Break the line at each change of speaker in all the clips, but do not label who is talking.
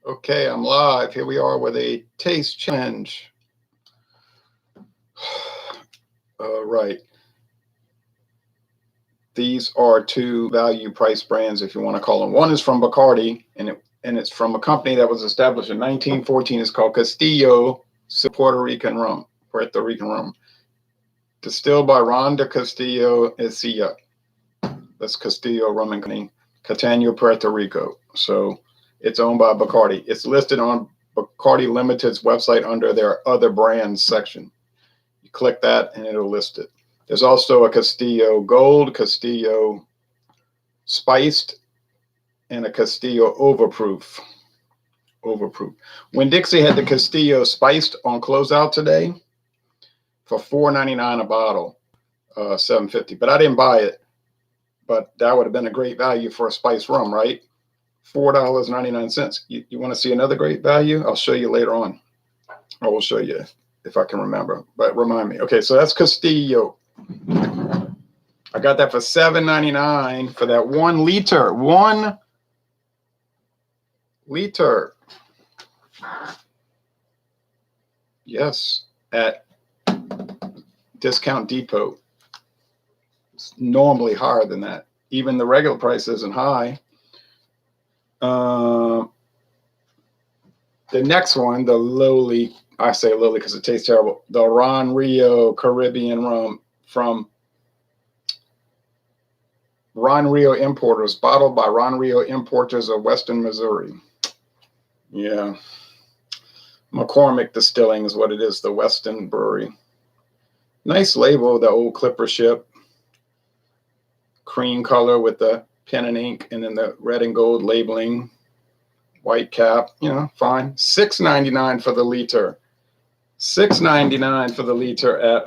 Okay, I'm live. Here we are with a taste challenge. All right. These are two value price brands, if you want to call them. One is from Bacardi, and it's from a company that was established in 1914. It's called Castillo Puerto Rican rum. Puerto Rican rum. Distilled by Ron de Castillo Silver. That's Castillo Rum and Company, Catania, Puerto Rico. So it's owned by Bacardi. It's listed on Bacardi Limited's website under their other brands section. You click that and it'll list it. There's also a Castillo Gold, Castillo Spiced, and a Castillo Overproof. When Dixie had the Castillo Spiced on closeout today for $4.99 a bottle, $7.50. But I didn't buy it. But that would have been a great value for a spiced rum, right? $4.99. You want to see another great value? I'll show you later on. I will show you if I can remember. But remind me. Okay, so that's Castillo. I got that for $7.99 for that 1 liter. 1 liter. Yes, at Discount Depot. It's normally higher than that. Even the regular price isn't high. The next one, the lowly, I say lowly because it tastes terrible, the Ron Rio Caribbean rum from Ron Rio Importers, bottled by Ron Rio Importers of Western Missouri. Yeah. McCormick Distilling is what it is, the Western Brewery. Nice label, the old clipper ship. Cream color with the pen and ink, and then the red and gold labeling. White cap, fine. $6.99 for the liter. $6.99 for the liter at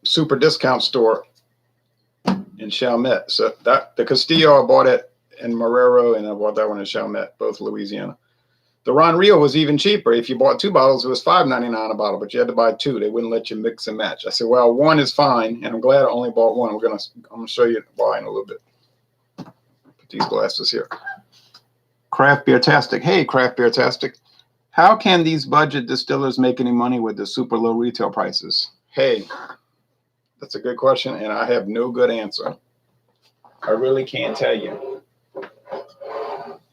super discount store in Chalmette. So that the Castillo, I bought it in Marrero, and I bought that one in Chalmette, both Louisiana. The Ron Rio was even cheaper. If you bought 2 bottles, it was $5.99 a bottle, but you had to buy 2. They wouldn't let you mix and match. I said, well, 1 is fine, and I'm glad I only bought 1. I'm gonna show you why in a little bit. Put these glasses here. Craft Beer-tastic. Hey, Craft Beer-tastic. How can these budget distillers make any money with the super low retail prices? Hey, that's a good question, and I have no good answer. I really can't tell you.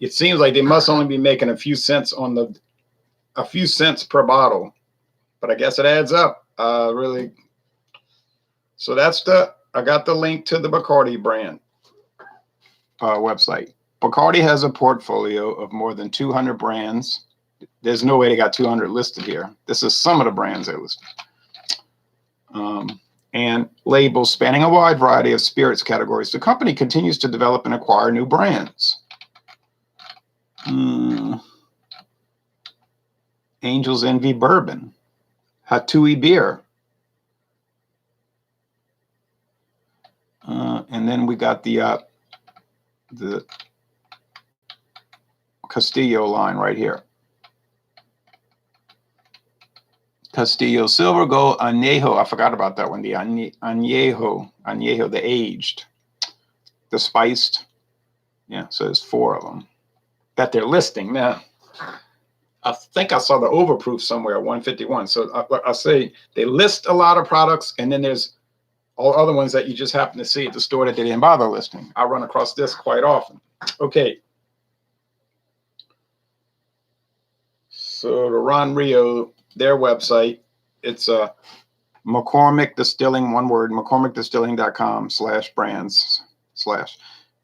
It seems like they must only be making a few cents per bottle, but I guess it adds up. Really. So I got the link to the Bacardi brand website. Bacardi has a portfolio of more than 200 brands. There's no way they got 200 listed here. This is some of the brands they listed. And labels spanning a wide variety of spirits categories. The company continues to develop and acquire new brands. Angel's Envy Bourbon, Hatui Beer, and then we got the Castillo line right here. Castillo Silver, Gold, Añejo. I forgot about that one. The Añejo, the aged, the spiced. Yeah, so there's 4 of them that they're listing now. I think I saw the overproof somewhere at 151. So I say they list a lot of products, and then there's all other ones that you just happen to see at the store that they didn't bother listing. I run across this quite often. Okay. So the Ron Rio, their website, it's McCormick Distilling, one word, McCormickDistilling.com/brands/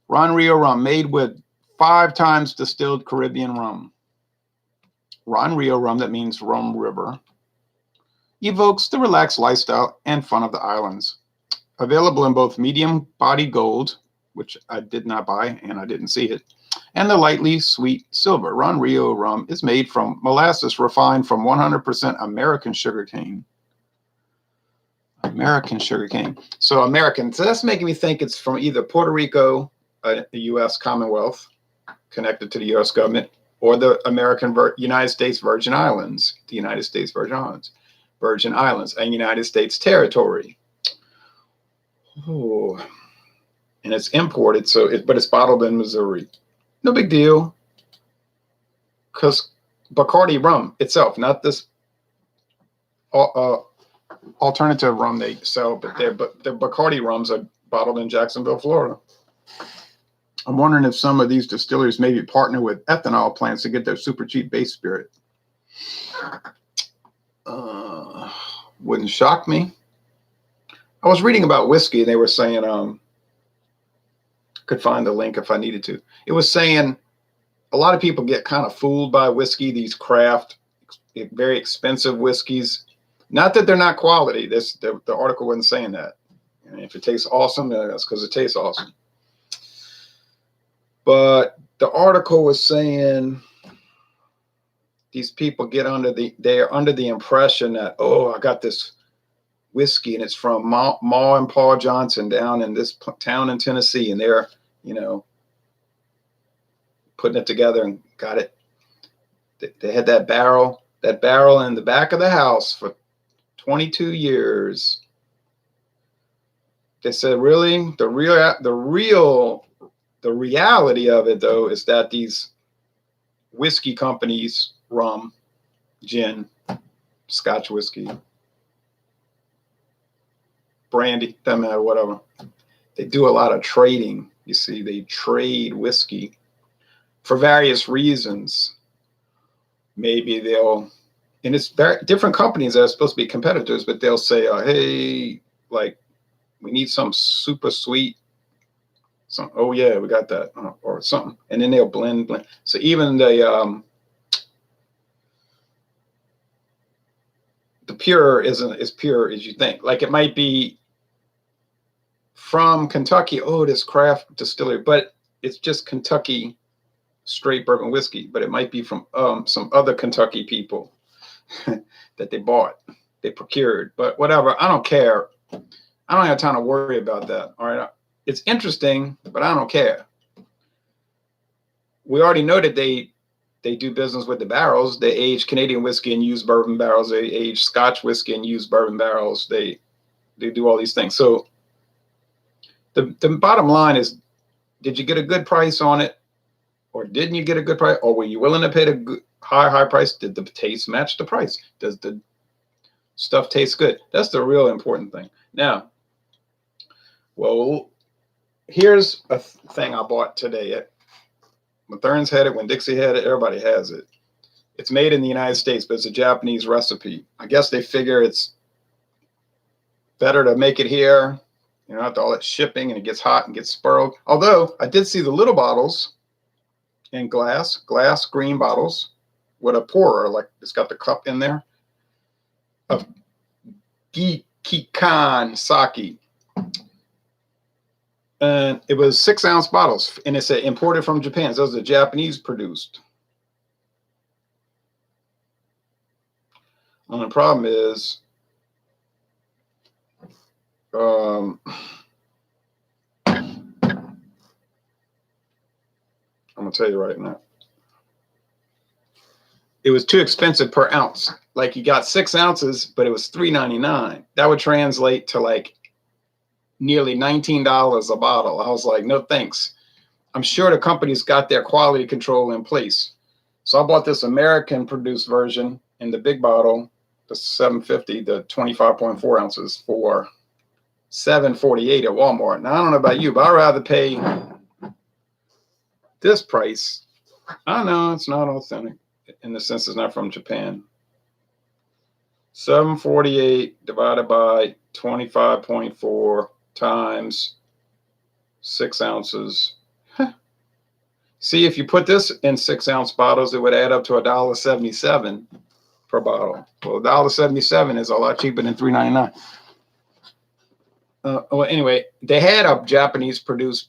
Ron Rio rum, made with 5 times distilled Caribbean rum. Ron Rio rum, that means rum river, evokes the relaxed lifestyle and fun of the islands. Available in both medium-bodied gold, which I did not buy and I didn't see it, and the lightly sweet silver. Ron Rio rum is made from molasses refined from 100% American sugarcane. American sugarcane. So American. So that's making me think it's from either Puerto Rico, the U.S. Commonwealth, connected to the U.S. government, or the United States Virgin Islands, the United States Virgin Islands, and United States territory. Oh, and it's imported, but it's bottled in Missouri. No big deal, because Bacardi rum itself, not this uh, alternative rum they sell, but the Bacardi rums are bottled in Jacksonville, Florida. I'm wondering if some of these distilleries maybe partner with ethanol plants to get their super cheap base spirit. Wouldn't shock me. I was reading about whiskey, and they were saying, could find the link if I needed to. It was saying a lot of people get kind of fooled by whiskey, these craft, very expensive whiskeys. Not that they're not quality. The article wasn't saying that. And if it tastes awesome, that's because it tastes awesome. But the article was saying these people they're under the impression that, oh, I got this whiskey and it's from Ma and Paul Johnson down in this town in Tennessee, and they're, putting it together and got it. They had that barrel in the back of the house for 22 years. They said, really, the reality of it, though, is that these whiskey companies, rum, gin, Scotch whiskey, brandy, doesn't matter, whatever, they do a lot of trading. You see, they trade whiskey for various reasons. Maybe and it's different companies that are supposed to be competitors, but they'll say, hey, like, we need some super sweet, oh yeah, we got that, or something, and then they'll blend. So even the pure isn't as pure as you think. Like, it might be from Kentucky, this craft distillery, but it's just Kentucky straight bourbon whiskey, but it might be from some other Kentucky people that they procured. But whatever, I don't care. I don't have time to worry about that. All right, it's interesting, but I don't care. We already know that they do business with the barrels. They age Canadian whiskey and use bourbon barrels. They age Scotch whiskey and use bourbon barrels. They do all these things. So the bottom line is, did you get a good price on it, or didn't you get a good price, or were you willing to pay the high price? Did the taste match the price? Does the stuff taste good? That's the real important thing. Now, well, here's a thing I bought today. Mathern's had it, when Dixie had it, everybody has it. It's made in the United States, but it's a Japanese recipe. I guess they figure it's better to make it here, after all that shipping, and it gets hot and gets spoiled. Although I did see the little bottles in glass green bottles with a pourer, like it's got the cup in there, of Gikikan sake. And it was 6-ounce bottles, and it said imported from Japan. So those are Japanese produced. And the problem is, I'm gonna tell you right now, it was too expensive per ounce. Like, you got 6 ounces, but it was $3.99. That would translate to like nearly $19 a bottle. I was like, no thanks. I'm sure the company's got their quality control in place. So I bought this American produced version in the big bottle, the 750, the 25.4 ounces, for $7.48 at Walmart. Now, I don't know about you, but I'd rather pay this price. I know it's not authentic in the sense it's not from Japan. $7.48 divided by 25.4 times 6 ounces. See, if you put this in 6-ounce bottles, it would add up to $1.77 per bottle. Well, $1.77 is a lot cheaper than $3.99. Well, anyway, they had a Japanese produced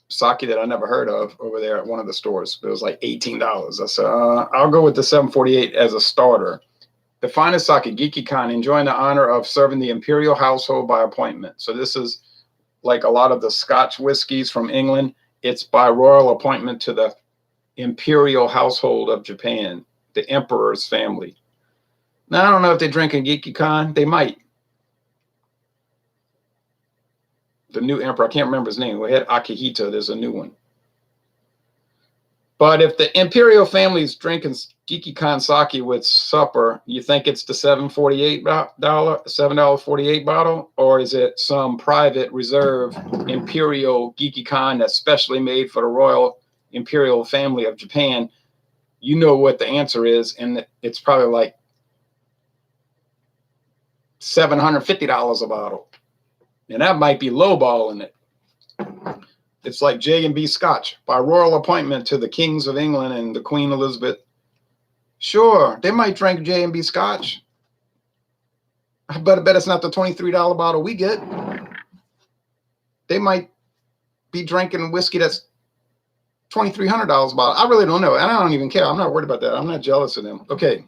sake that I never heard of over there at one of the stores. It was like $18. I said, I'll go with the $7.48 as a starter. The finest sake, Gikikan, enjoying the honor of serving the imperial household by appointment. So this is like a lot of the Scotch whiskeys from England. It's by royal appointment to the imperial household of Japan, the emperor's family. Now, I don't know if they're drinking Gikikan. They might. the new emperor. I can't remember his name. We had Akihito. There's a new one. But if the imperial family is drinking Geeky sake with supper, you think it's the $7.48 bottle, or is it some private reserve imperial Geeky that's specially made for the royal imperial family of Japan? You know what the answer is, and it's probably like $750 a bottle, and that might be lowballing it. It's like J&B Scotch, by royal appointment to the kings of England and the Queen Elizabeth. Sure, they might drink J&B Scotch, but I bet it's not the $23 bottle we get. They might be drinking whiskey that's $2,300 a bottle. I really don't know, and I don't even care. I'm not worried about that. I'm not jealous of them. Okay.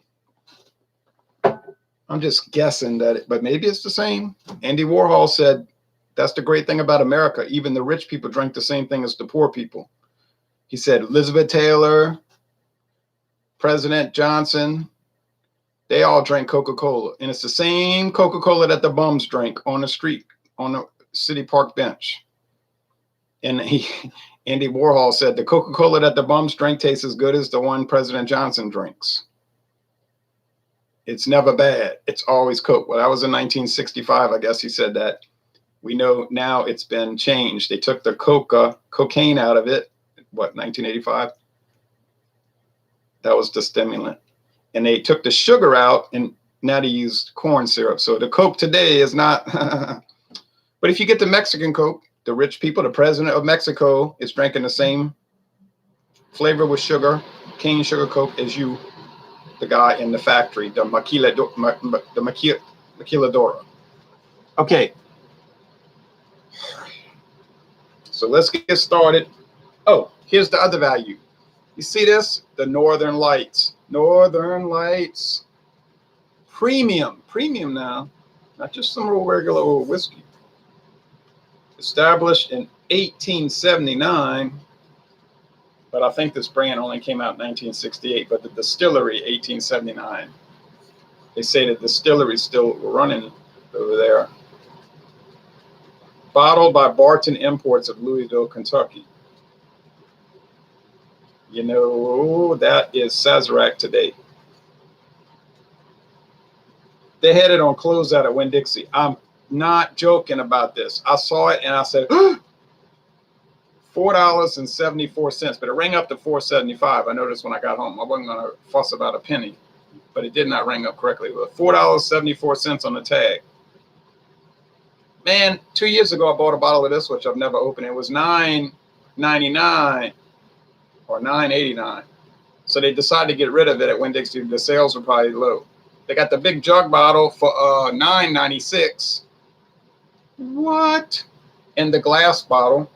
I'm just guessing that, but maybe it's the same. Andy Warhol said, that's the great thing about America. Even the rich people drink the same thing as the poor people. He said Elizabeth Taylor, President Johnson, they all drank Coca-Cola. And it's the same Coca-Cola that the bums drink on the street, on the city park bench. And Andy Warhol said the Coca-Cola that the bums drink tastes as good as the one President Johnson drinks. It's never bad. It's always Coke. Well, that was in 1965. I guess he said that. We know now it's been changed. They took the cocaine out of it. What, 1985? That was the stimulant. And they took the sugar out, and now they use corn syrup. So the Coke today is not. But if you get the Mexican Coke, the rich people, the president of Mexico is drinking the same flavor with sugar, cane sugar Coke, as you, the guy in the factory, the maquiladora. Okay. So let's get started. Oh, here's the other value. You see this? The Northern Lights. Northern Lights. Premium. Premium now. Not just some old regular old whiskey. Established in 1879. But I think this brand only came out in 1968. But the distillery, 1879. They say the distillery still running over there. Bottled by Barton Imports of Louisville, Kentucky. You know, that is Sazerac today. They had it on closeout at Winn-Dixie. I'm not joking about this. I saw it and I said, $4.74, but it rang up to $4.75. I noticed when I got home. I wasn't going to fuss about a penny, but it did not ring up correctly. But $4.74 on the tag. Man, 2 years ago, I bought a bottle of this, which I've never opened. It was $9.99 or $9.89. So they decided to get rid of it at Winn-Dixie. The sales were probably low. They got the big jug bottle for $9.96. What? And the glass bottle.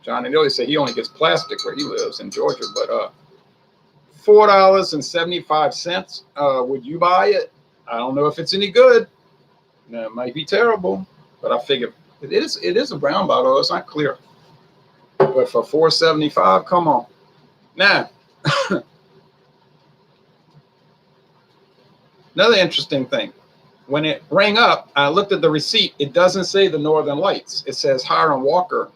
Johnny Dilly said he only gets plastic where he lives in Georgia, but $4.75. Would you buy it? I don't know if it's any good. Now, it might be terrible, but I figure it is a brown bottle. It's not clear. But for $4.75, come on. Now, another interesting thing. When it rang up, I looked at the receipt. It doesn't say the Northern Lights. It says Hiram Walker.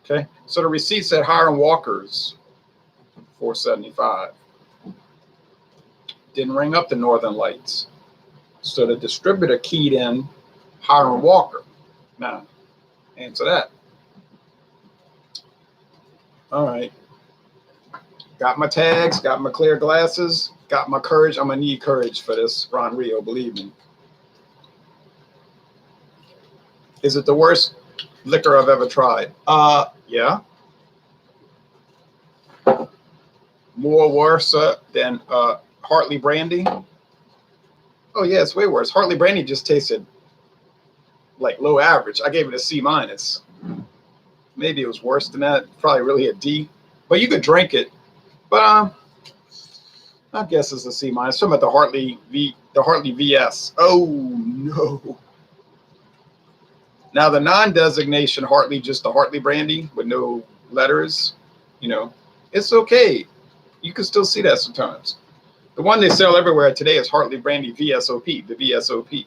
Okay, so the receipt said Hiram Walker's $4.75. Didn't ring up the Northern Lights. So the distributor keyed in Hiram Walker. Now, answer that. All right. Got my tags, got my clear glasses, got my courage. I'm going to need courage for this, Ron Rio, believe me. Is it the worst liquor I've ever tried? Yeah. More worse than Hartley Brandy. Oh yeah, it's way worse. Hartley Brandy just tasted like low average. I gave it a C-. Maybe it was worse than that. Probably really a D. But you could drink it. But I guess it's a C-. Some of the Hartley VS. Oh no. Now the non-designation Hartley, just the Hartley Brandy with no letters, you know, it's okay. You can still see that sometimes. The one they sell everywhere today is Hartley Brandy VSOP, the VSOP.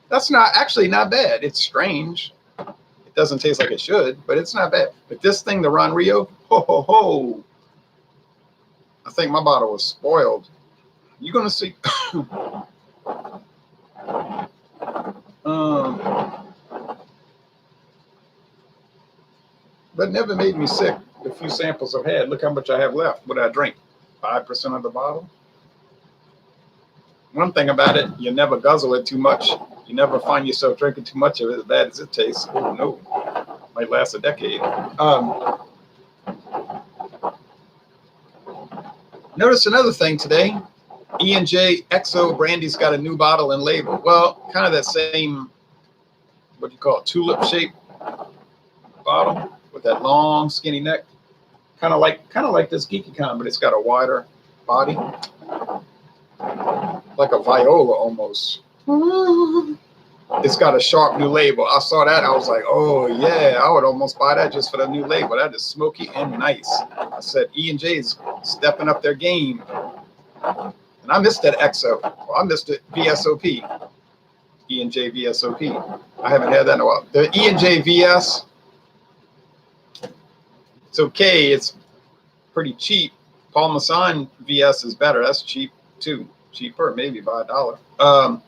That's not actually not bad. It's strange. It doesn't taste like it should, but it's not bad. But this thing, the Ron Rio, ho ho ho! I think my bottle was spoiled. You're gonna see. But never made me sick. The few samples I've had. Look how much I have left. What did I drink? 5% of the bottle. One thing about it, you never guzzle it too much. You never find yourself drinking too much of it as bad as it tastes. Oh no, might last a decade. Notice another thing today. E&J XO Brandy's got a new bottle and label. Well, kind of that same, what do you call it, tulip shaped bottle with that long skinny neck. Kind of like this Geeky Con, but it's got a wider body. Like a viola almost. It's got a sharp new label. I saw that. I was like, oh, yeah, I would almost buy that just for the new label. That is smoky and nice. I said, E&J's stepping up their game. And I missed that XO. Well, I missed it VSOP. E&J VSOP. I haven't had that in a while. The E&J VS, it's okay. It's pretty cheap. Parmesan VS is better. That's cheap, too. Cheaper, maybe by $1.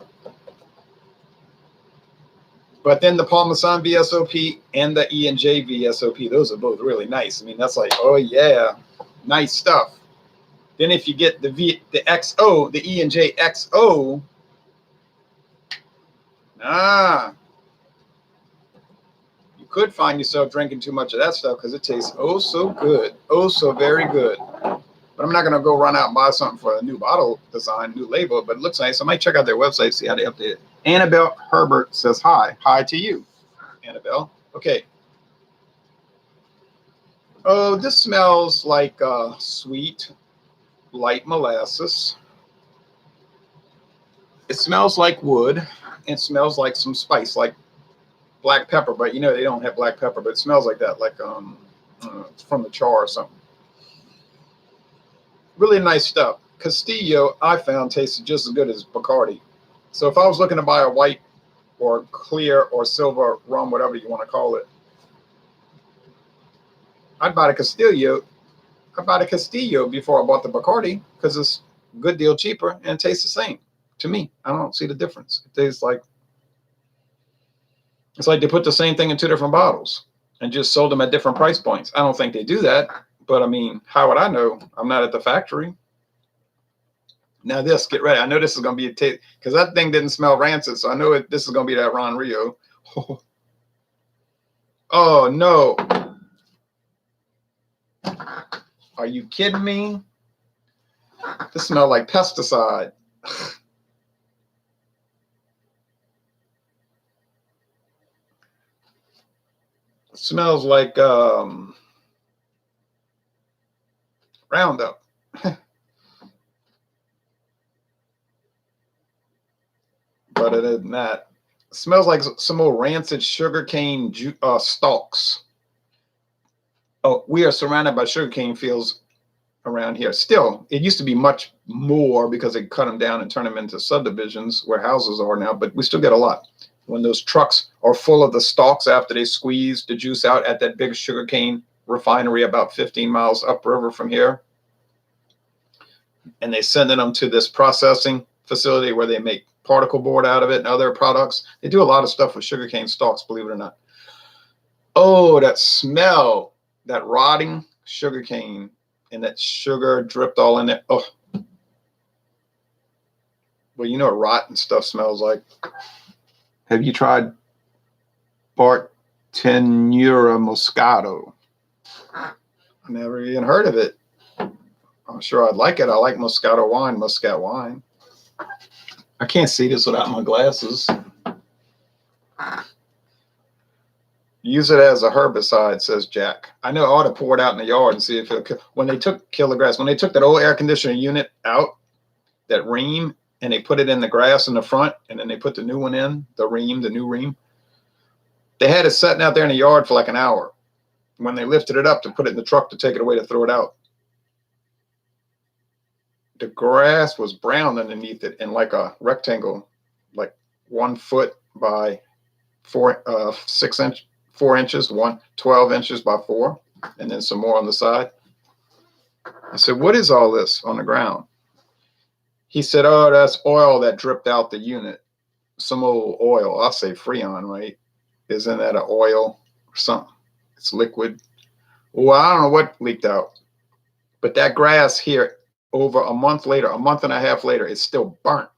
But then the Parmesan VSOP and the E&J VSOP, those are both really nice. I mean, that's like, oh yeah, nice stuff. Then if you get the XO, the E&J XO, you could find yourself drinking too much of that stuff because it tastes oh so good, oh so very good. But I'm not going to go run out and buy something for a new bottle design, new label, but it looks nice. I might check out their website, see how they update it. Annabelle Herbert says hi. Hi to you, Annabelle. Okay. Oh, this smells like sweet, light molasses. It smells like wood. It smells like some spice, like black pepper. But you know they don't have black pepper, but it smells like that, like it's from the char or something. Really nice stuff. Castillo, I found, tasted just as good as Bacardi. So if I was looking to buy a white or clear or silver rum, whatever you want to call it, I'd buy the Castillo. I'd buy the Castillo before I bought the Bacardi because it's a good deal cheaper and it tastes the same. To me, I don't see the difference. It tastes like, it's like they put the same thing in two different bottles and just sold them at different price points. I don't think they do that. But I mean, how would I know? I'm not at the factory. Now this, get ready. I know this is going to be a taste because that thing didn't smell rancid. So I know this is going to be that Ron Rio. Oh, no. Are you kidding me? This smells like pesticide. It smells like Roundup. But it isn't that. It smells like some old rancid sugarcane stalks. Oh, we are surrounded by sugarcane fields around here. Still, it used to be much more because they cut them down and turn them into subdivisions where houses are now, but we still get a lot. When those trucks are full of the stalks after they squeeze the juice out at that big sugarcane refinery about 15 miles upriver from here, and they send them to this processing facility where they make particle board out of it and other products. They do a lot of stuff with sugarcane stalks, believe it or not. Oh, that smell, that rotting sugarcane and that sugar dripped all in it. Oh, well, you know what rotten stuff smells like. Have you tried Bartenura Moscato? I never even heard of it. I'm sure I'd like it. I like Moscato wine, Muscat wine. I can't see this without my glasses. Use it as a herbicide, says Jack. I know I ought to pour it out in the yard and see if it'll when they took kill the grass. When they took that old air conditioner unit out, that ream, and they put it in the grass in the front, and then they put the new one in, the new ream. They had it sitting out there in the yard for like an hour. When they lifted it up to put it in the truck to take it away to throw it out, the grass was brown underneath it in like a rectangle, like 1 foot by 4 inches, 12 inches by 4, and then some more on the side. I said, what is all this on the ground? He said, oh, that's oil that dripped out the unit. Some old oil. I'll say Freon, right? Isn't that an oil or something? It's liquid. Well, I don't know what leaked out. But that grass here, over a month later, a month and a half later, it's still burnt.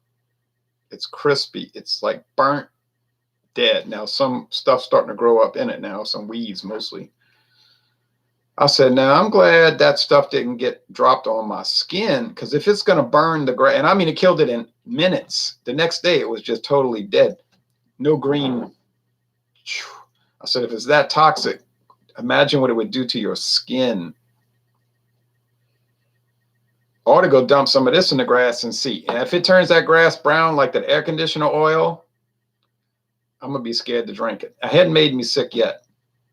It's crispy. It's like burnt, dead. Now, some stuff's starting to grow up in it now, some weeds mostly. I said, now I'm glad that stuff didn't get dropped on my skin, because if it's going to burn the grass, and I mean, it killed it in minutes. The next day, it was just totally dead. No green. I said, if it's that toxic, imagine what it would do to your skin. I ought to go dump some of this in the grass and see. And if it turns that grass brown like that air conditioner oil, I'm going to be scared to drink it. It hadn't made me sick yet.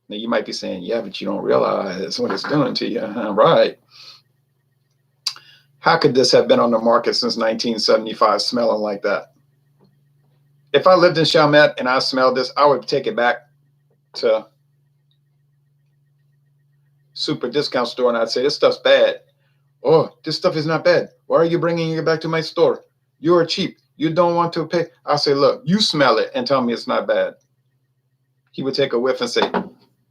Now, you might be saying, yeah, but you don't realize what it's doing to you. Right. How could this have been on the market since 1975 smelling like that? If I lived in Chalmette and I smelled this, I would take it back to super discount store and I'd say, this stuff's bad. Oh, this stuff is not bad. Why are you bringing it back to my store? You're cheap. You don't want to pay. I say, look, you smell it and tell me it's not bad. He would take a whiff and say,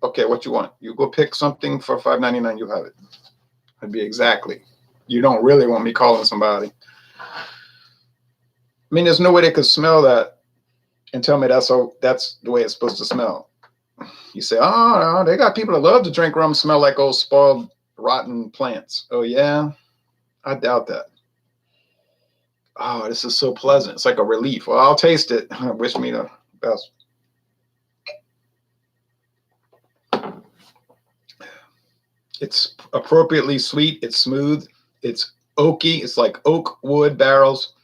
okay, what you want? You go pick something for $5.99, you have it. It'd be exactly. You don't really want me calling somebody. I mean, there's no way they could smell that and tell me that's the way it's supposed to smell. You say, oh, no, they got people that love to drink rum smell like old spoiled, rotten plants. Oh, yeah? I doubt that. Oh, this is so pleasant. It's like a relief. Well, I'll taste it. Wish me the best. It's appropriately sweet. It's smooth. It's oaky. It's like oak wood barrels.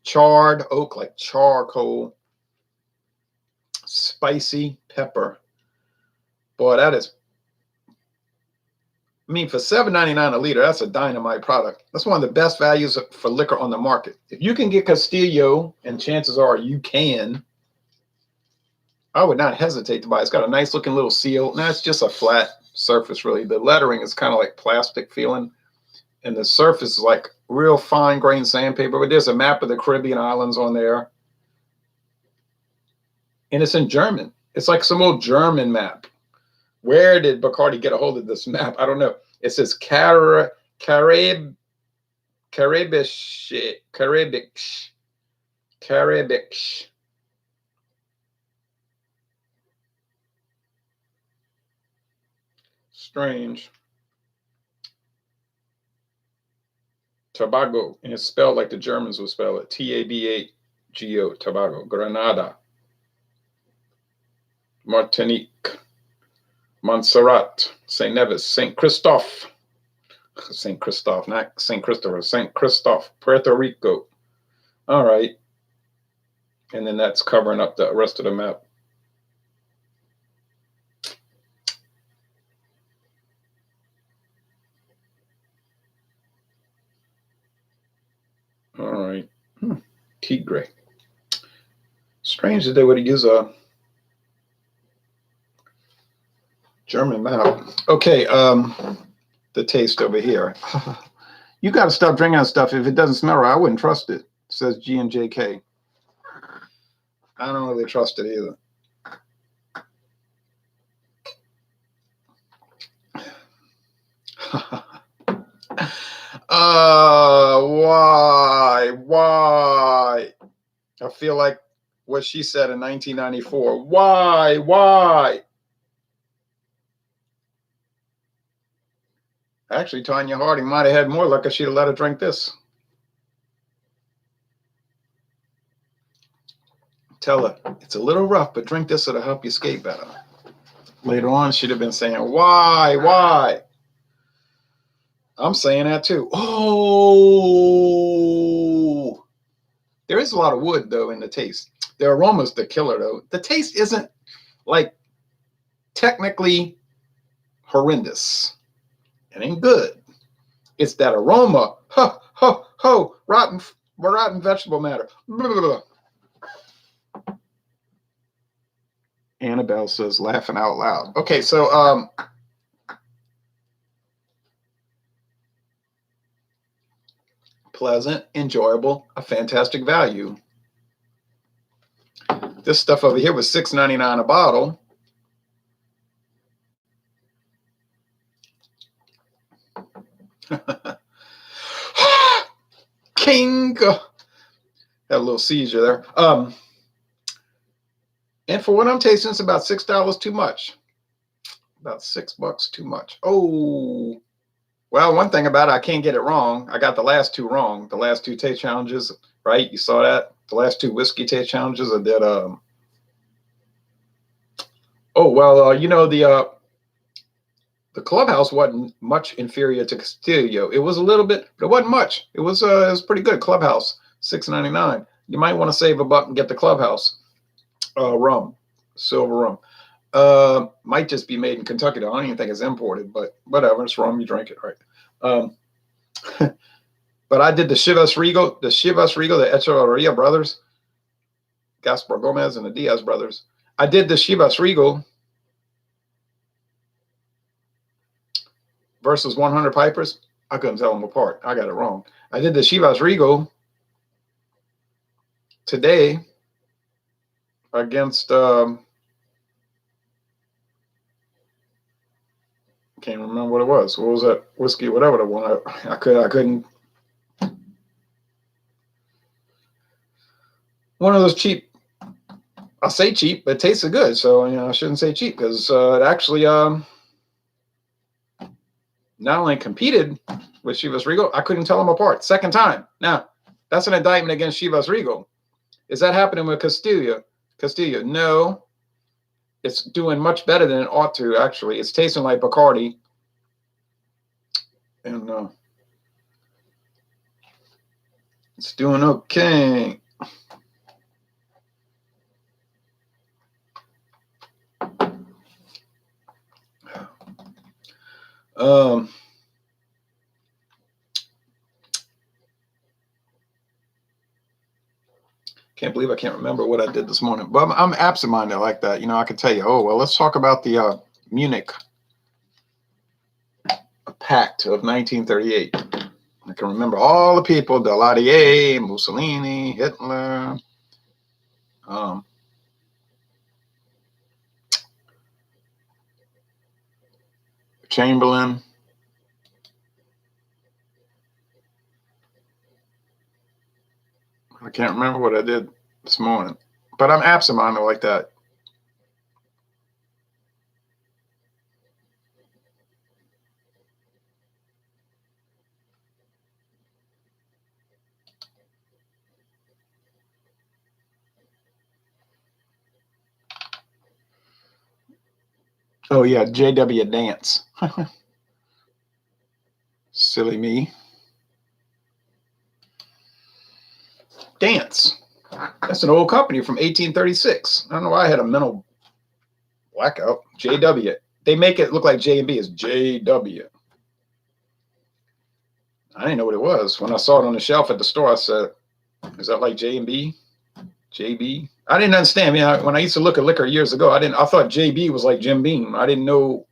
Charred oak, like charcoal. Spicy pepper. Boy, that is, I mean, for $7.99 a liter, that's a dynamite product. That's one of the best values for liquor on the market. If you can get Castillo, and chances are you can, I would not hesitate to buy it. It's got a nice looking little seal. Now, it's just a flat surface, really. The lettering is kind of like plastic feeling, and the surface is like real fine grained sandpaper. But there's a map of the Caribbean islands on there, and it's in German. It's like some old German map. Where did Bacardi get a hold of this map? I don't know. It says Caribic. Strange. Tobago, and it's spelled like the Germans would spell it. Tabago, Tobago. Grenada. Martinique. Montserrat, St. Nevis, St. Christophe, not St. Christopher, St. Christophe, Puerto Rico. All right. And then that's covering up the rest of the map. All right. Tigre. Strange that they would use a German map. Okay, the taste over here. You got to stop drinking stuff. If it doesn't smell right, I wouldn't trust it. It says G and JK. I don't really trust it either. Why? I feel like what she said in 1994. Why? Actually, Tanya Harding might have had more luck if she'd have let her drink this. Tell her, it's a little rough, but drink this, it'll help you skate better. Later on, she'd have been saying, why? I'm saying that too. Oh, there is a lot of wood, though, in the taste. The aroma's the killer, though. The taste isn't, like, technically horrendous. It ain't good. It's that aroma. Rotten vegetable matter. Blah, blah, blah. Annabelle says laughing out loud. Okay, so pleasant, enjoyable, a fantastic value. This stuff over here was $6.99 a bottle. King. Had a little seizure there. And for what I'm tasting, it's about $6 too much. About $6 too much. Oh, well, one thing about it, I can't get it wrong. I got the last two wrong. The last two taste challenges, right? You saw that? The last two whiskey taste challenges I did. You know, the Clubhouse wasn't much inferior to Castillo. It was a little bit, but it wasn't much. It was pretty good. Clubhouse, $6.99. You might want to save a buck and get the Clubhouse rum, silver rum. Might just be made in Kentucky though. I don't even think it's imported, but whatever. It's rum. You drink it, right? But I did the Chivas Regal, the Echevarria brothers, Gaspar Gomez and the Diaz brothers. I did the Chivas Regal versus 100 Pipers. I couldn't tell them apart. I got it wrong. I did the Chivas Regal today against can't remember what it was. What was that whiskey? Whatever the one. I couldn't. One of those cheap. I say cheap, but it tasted good. So I shouldn't say cheap because it actually not only competed with Chivas Regal, I couldn't tell them apart. Second time. Now that's an indictment against Chivas Regal. Is that happening with Castillo? No. It's doing much better than it ought to, actually. It's tasting like Bacardi. And it's doing okay. Can't believe I can't remember what I did this morning. But I'm absent-minded like that. I could tell you, oh, well, let's talk about the Munich Pact of 1938. I can remember all the people, Daladier, Mussolini, Hitler, Chamberlain. I can't remember what I did this morning, but I'm absent-minded like that. Oh yeah, JW Dance. Silly me. Dance. That's an old company from 1836. I don't know why I had a mental blackout. JW. They make it look like J&B. It's JW. I didn't know what it was. When I saw it on the shelf at the store, I said, is that like J&B? JB? I didn't understand. When I used to look at liquor years ago, I thought JB was like Jim Beam. I didn't know.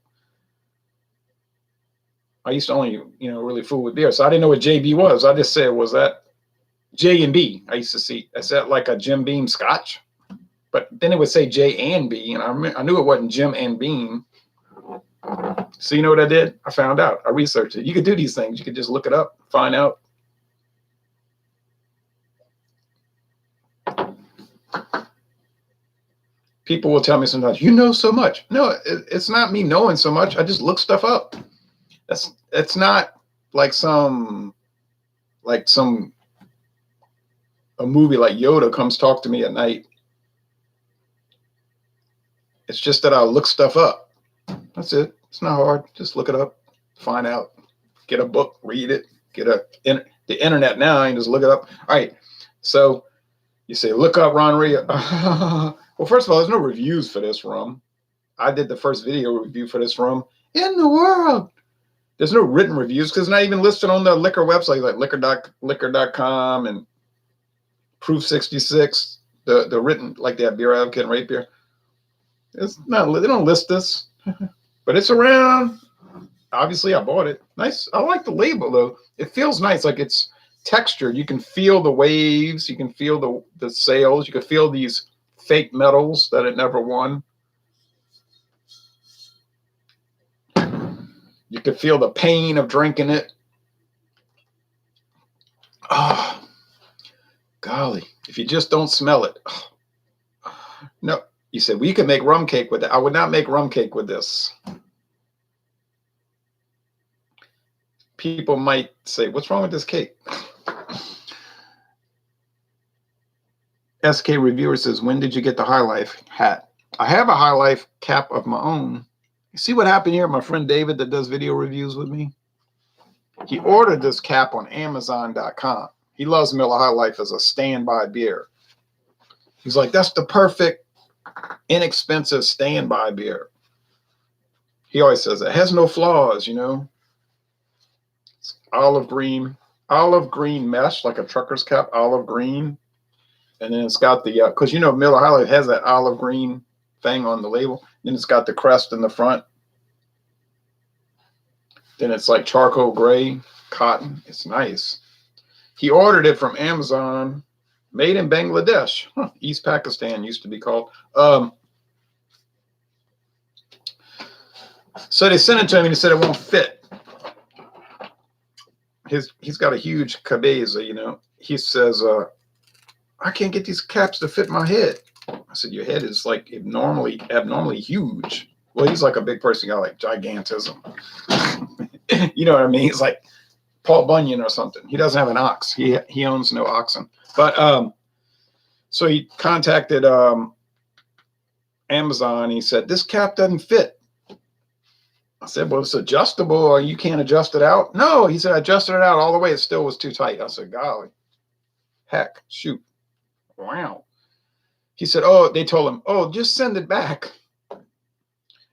I used to only, really fool with beer. So I didn't know what JB was. I just said, was that J&B? I used to see. I said like a Jim Beam Scotch. But then it would say J and B. And I knew it wasn't Jim and Beam. So you know what I did? I found out. I researched it. You could do these things. You could just look it up, find out. People will tell me sometimes, you know so much. No, it's not me knowing so much. I just look stuff up. It's not like a movie like Yoda comes talk to me at night. It's just that I'll look stuff up. That's it. It's not hard. Just look it up, find out, get a book, read it, the internet now. I can just look it up. All right. So you say, look up Ron Ria. Well, first of all, there's no reviews for this rum. I did the first video review for this rum in the world. There's no written reviews because it's not even listed on the liquor website like liquor.com and Proof 66, the written, like that Beer Advocate and Rate Beer. It's not, they don't list this, but it's around. Obviously, I bought it. Nice. I like the label though. It feels nice, like it's textured. You can feel the waves. You can feel the sails. You can feel these fake metals that it never won. You can feel the pain of drinking it. Oh, golly. If you just don't smell it. Oh. No, you said, we could make rum cake with it. I would not make rum cake with this. People might say, what's wrong with this cake? SK Reviewer says, when did you get the High Life hat? I have a High Life cap of my own. You see what happened here? My friend David that does video reviews with me, he ordered this cap on Amazon.com. He loves Miller High Life as a standby beer. He's like, that's the perfect, inexpensive standby beer. He always says it has no flaws, you know. It's olive green mesh, like a trucker's cap, olive green. And then it's got the, because you know Miller High Life has that olive green thing on the label. Then it's got the crest in the front. Then it's like charcoal gray cotton. It's nice. He ordered it from Amazon, made in Bangladesh. Huh. East Pakistan used to be called. So they sent it to him and he said it won't fit. He's got a huge cabeza, you know. He says, I can't get these caps to fit my head. I said, your head is like abnormally huge. Well, he's like a big person, got like gigantism. You know what I mean? He's like Paul Bunyan or something. He doesn't have an ox. He owns no oxen. But so he contacted Amazon. He said, this cap doesn't fit. I said, well, it's adjustable or you can't adjust it out. No, he said, I adjusted it out all the way. It still was too tight. I said, golly, heck, shoot. Wow. He said, oh, they told him, oh, just send it back.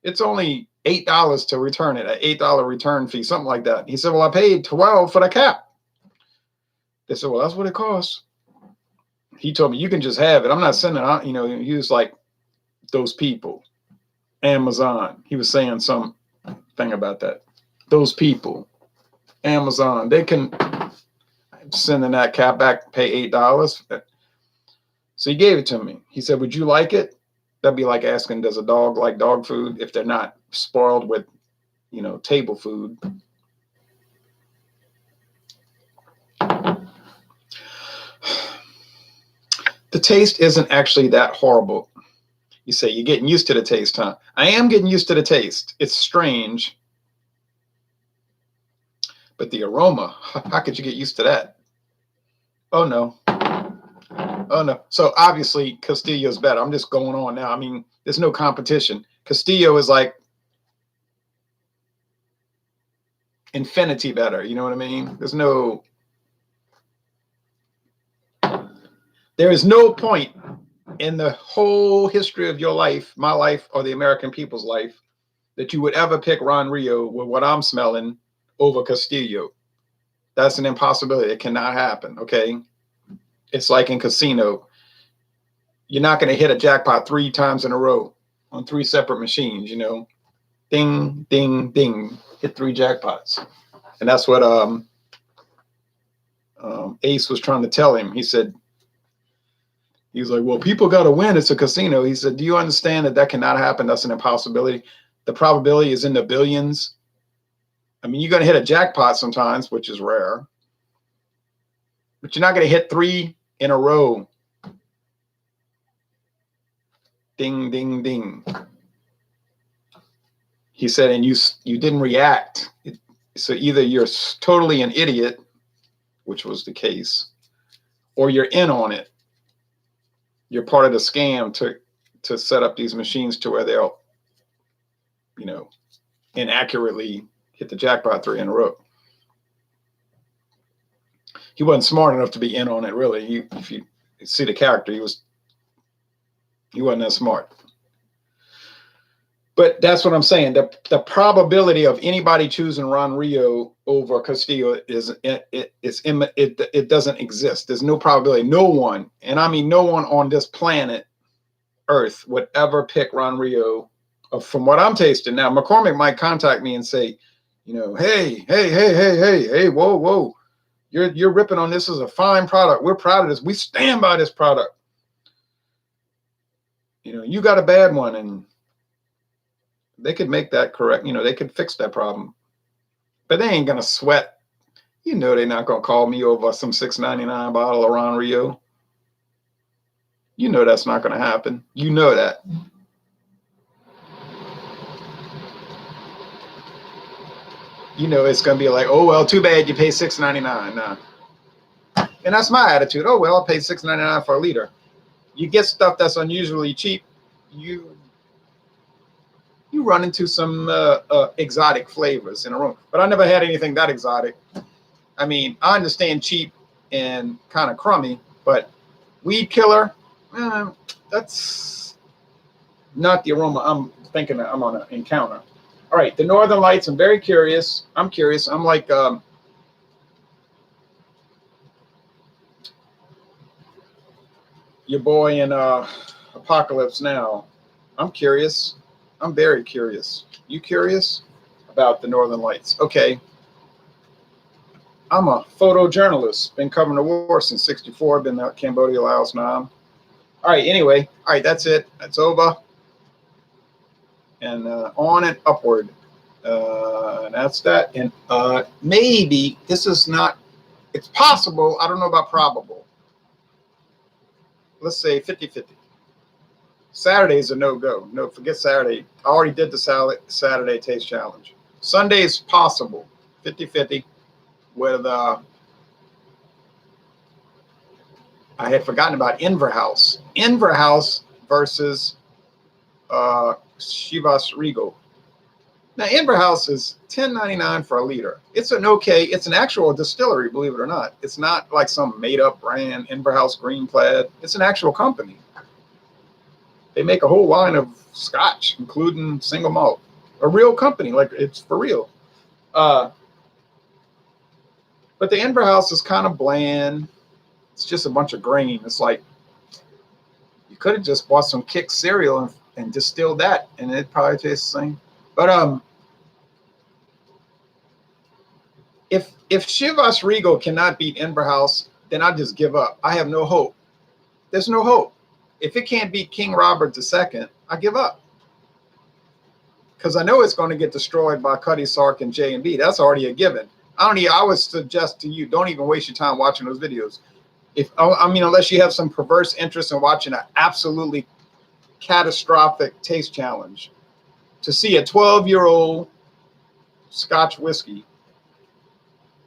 It's only $8 to return it, an $8 return fee, something like that. He said, well, I paid $12 for the cap. They said, well, that's what it costs. He told me, you can just have it. I'm not sending it. You know, he was like, those people, Amazon. He was saying something about that. Those people, Amazon, they can send that cap back, pay $8. So he gave it to me. He said, would you like it? That'd be like asking, does a dog like dog food if they're not spoiled with, you know, table food? The taste isn't actually that horrible. You say you're getting used to the taste, huh? I am getting used to the taste. It's strange. But the aroma, how could you get used to that? Oh, no. Oh, no. So obviously Castillo's better. I'm just going on now. I mean, there's no competition. Castillo is like infinity better. You know what I mean? There is no point in the whole history of your life, my life, or the American people's life, that you would ever pick Ron Rio with what I'm smelling over Castillo. That's an impossibility. It cannot happen. Okay. It's like in casino. You're not going to hit a jackpot 3 times in a row on 3 separate machines, you know. Ding, ding, ding. Hit 3 jackpots. And that's what Ace was trying to tell him. He was like, well, people got to win. It's a casino. He said, do you understand that cannot happen? That's an impossibility. The probability is in the billions. I mean, you're going to hit a jackpot sometimes, which is rare. But you're not going to hit 3 in a row. Ding, ding, ding. He said, and you didn't react. So either you're totally an idiot, which was the case, or you're in on it. You're part of the scam to set up these machines to where they'll, you know, inaccurately hit the jackpot 3 in a row. He wasn't smart enough to be in on it, really. If you see the character, he wasn't that smart. But that's what I'm saying. The probability of anybody choosing Ron Rio over Castillo it doesn't exist. There's no probability. No one, and I mean no one on this planet earth would ever pick Ron Rio, from what I'm tasting. Now, McCormick might contact me and say, hey, whoa, whoa. You're ripping on this as a fine product. We're proud of this. We stand by this product. You got a bad one, and they could make that correct. They could fix that problem, but they ain't gonna sweat. They're not gonna call me over some $6.99 bottle of Ron Rio. That's not gonna happen. That. It's gonna be like, oh well, too bad you pay $6.99. Nah. And that's my attitude. Oh well, I'll pay $6.99 for a liter. You get stuff that's unusually cheap, you run into some exotic flavors in a room. But I never had anything that exotic. I mean, I understand cheap and kind of crummy, but weed killer, that's not the aroma I'm thinking that I'm going to encounter. All right, the Northern Lights, I'm very curious. I'm curious. I'm like your boy in Apocalypse Now. I'm curious. I'm very curious. You curious about the Northern Lights? Okay. I'm a photojournalist. Been covering the war since '64. Been to Cambodia, Laos, Nam. All right. Anyway. All right. That's it. That's over. And on and upward. That's that. And maybe this is not. It's possible. I don't know about probable. Let's say 50-50. Saturday's a no-go. No, forget Saturday. I already did the Saturday Taste Challenge. Sunday is possible. 50-50 with, I had forgotten about Inverhouse. Inverhouse versus Chivas Regal. Now, Inverhouse is $10.99 for a liter. It's it's an actual distillery, believe it or not. It's not like some made-up brand, Inverhouse Green Plaid. It's an actual company. They make a whole line of scotch, including single malt. A real company, like it's for real. But the Inverhouse is kind of bland. It's just a bunch of grain. It's like you could have just bought some Kix cereal and distilled that, and it probably tastes the same. But if Chivas Regal cannot beat Inverhouse, then I just give up. I have no hope. There's no hope. If it can't beat King Robert II, I give up. Because I know it's going to get destroyed by Cutty Sark and J&B. That's already a given. I would suggest to you, don't even waste your time watching those videos. Unless you have some perverse interest in watching an absolutely catastrophic taste challenge. To see a 12-year-old Scotch whiskey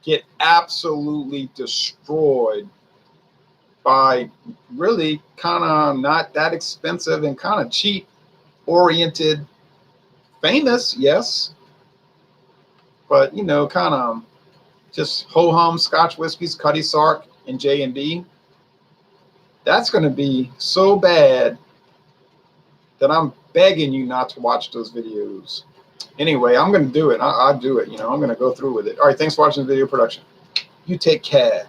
get absolutely destroyed by really kind of not that expensive and kind of cheap oriented, famous, yes, but kind of just ho-hum Scotch whiskeys, Cutty Sark and J&B. That's going to be so bad that I'm begging you not to watch those videos. Anyway, I'm going to do it. I'll do it. I'm going to go through with it. All right. Thanks for watching the video production. You take care.